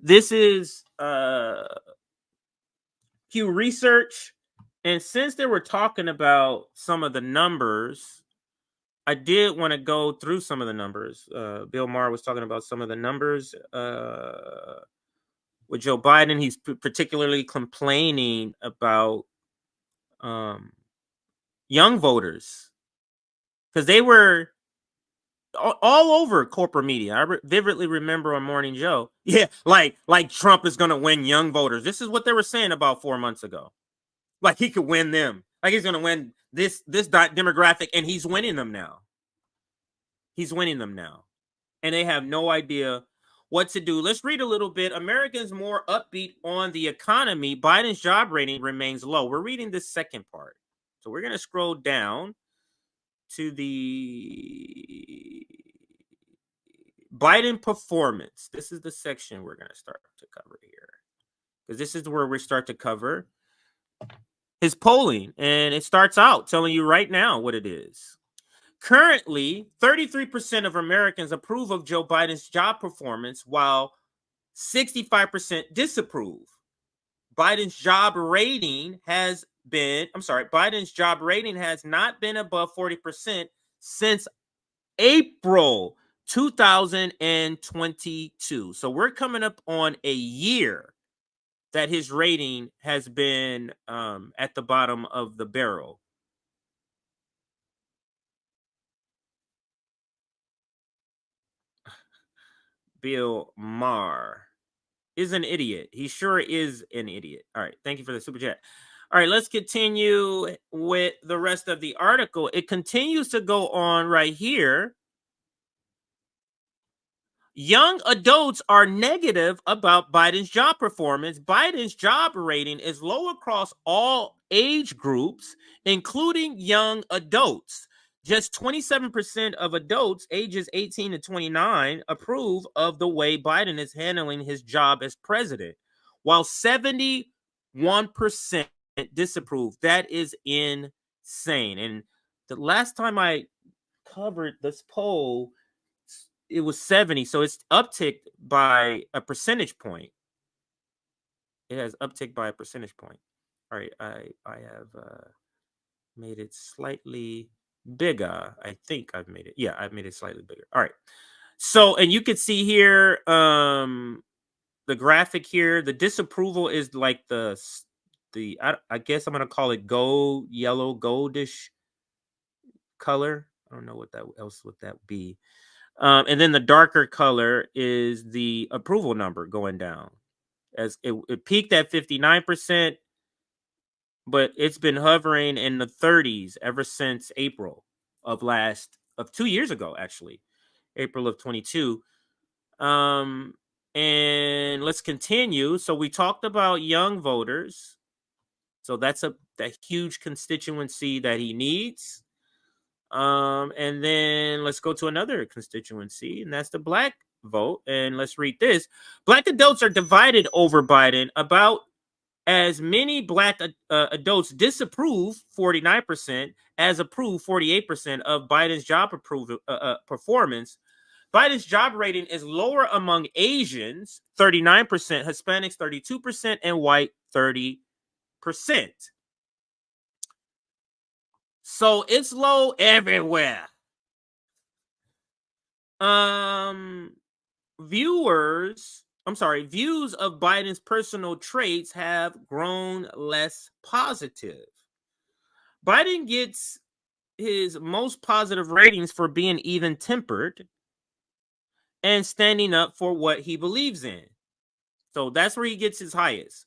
This is Pew Research. And since they were talking about some of the numbers, I did want to go through some of the numbers. Bill Maher was talking about some of the numbers with Joe Biden. He's particularly complaining about young voters because they were all over corporate media. I vividly remember on Morning Joe, like Trump is going to win young voters. This is what they were saying about 4 months ago. Like he could win them. Like he's going to win this demographic, and he's winning them now. He's winning them now, and they have no idea what to do. Let's read a little bit. Americans more upbeat on the economy. Biden's job rating remains low. We're reading the second part, so we're going to scroll down to the Biden performance. This is the section we're going to start to cover here, because this is where we start to cover his polling, and it starts out telling you right now what it is. Currently, 33% of Americans approve of Joe Biden's job performance, while 65% disapprove. Biden's job rating has not been above 40% since April 2022. So we're coming up on a year that his rating has been at the bottom of the barrel. Bill Maher is an idiot. He sure is an idiot. All right. Thank you for the super chat. All right. Let's continue with the rest of the article. It continues to go on right here. Young adults are negative about Biden's job performance. Biden's job rating is low across all age groups, including young adults. Just 27% of adults ages 18 to 29 approve of the way Biden is handling his job as president, while 71% disapprove. That is insane. And the last time I covered this poll, it was 70, so it's upticked by a percentage point. It has upticked by a percentage point. All right, I have made it slightly bigger. I think I've made it. Yeah, I've made it slightly bigger. All right. So, and you can see here the graphic here. The disapproval is like the I guess I'm gonna call it gold, yellow, goldish color. I don't know what that else would that be. And then the darker color is the approval number going down, as it peaked at 59%, but it's been hovering in the 30s ever since April of 2 years ago, actually, April of 22. And let's continue. So we talked about young voters. So that's that huge constituency that he needs. And then let's go to another constituency, and that's the Black vote. And let's read this. Black adults are divided over Biden. About as many Black adults disapprove, 49%, as approve, 48%, of Biden's job performance. Biden's job rating is lower among Asians, 39%, Hispanics, 32%, and white, 30%. So it's low everywhere. Views of Biden's personal traits have grown less positive. Biden gets his most positive ratings for being even-tempered and standing up for what he believes in. So that's where he gets his highest.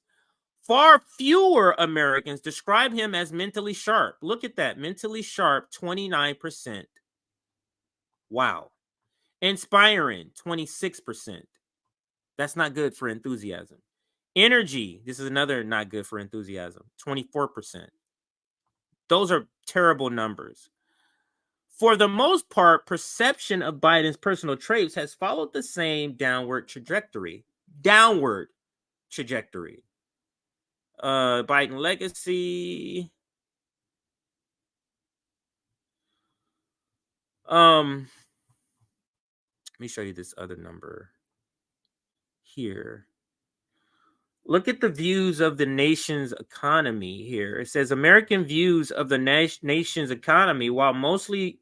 Far fewer Americans describe him as mentally sharp. Look at that. Mentally sharp, 29%. Wow. Inspiring, 26%. That's not good for enthusiasm. Energy, this is another not good for enthusiasm, 24%. Those are terrible numbers. For the most part, perception of Biden's personal traits has followed the same downward trajectory. Biden legacy. Let me show you this other number here. Look at the views of the nation's economy here. It says American views of the nation's economy, while mostly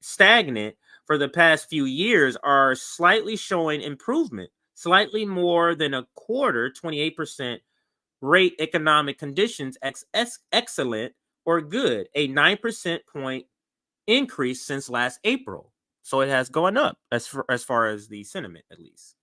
stagnant for the past few years, are slightly showing improvement. Slightly more than a quarter, 28%, rate economic conditions excellent or good, a 9% point increase since last April. So it has gone up as far as the sentiment, at least.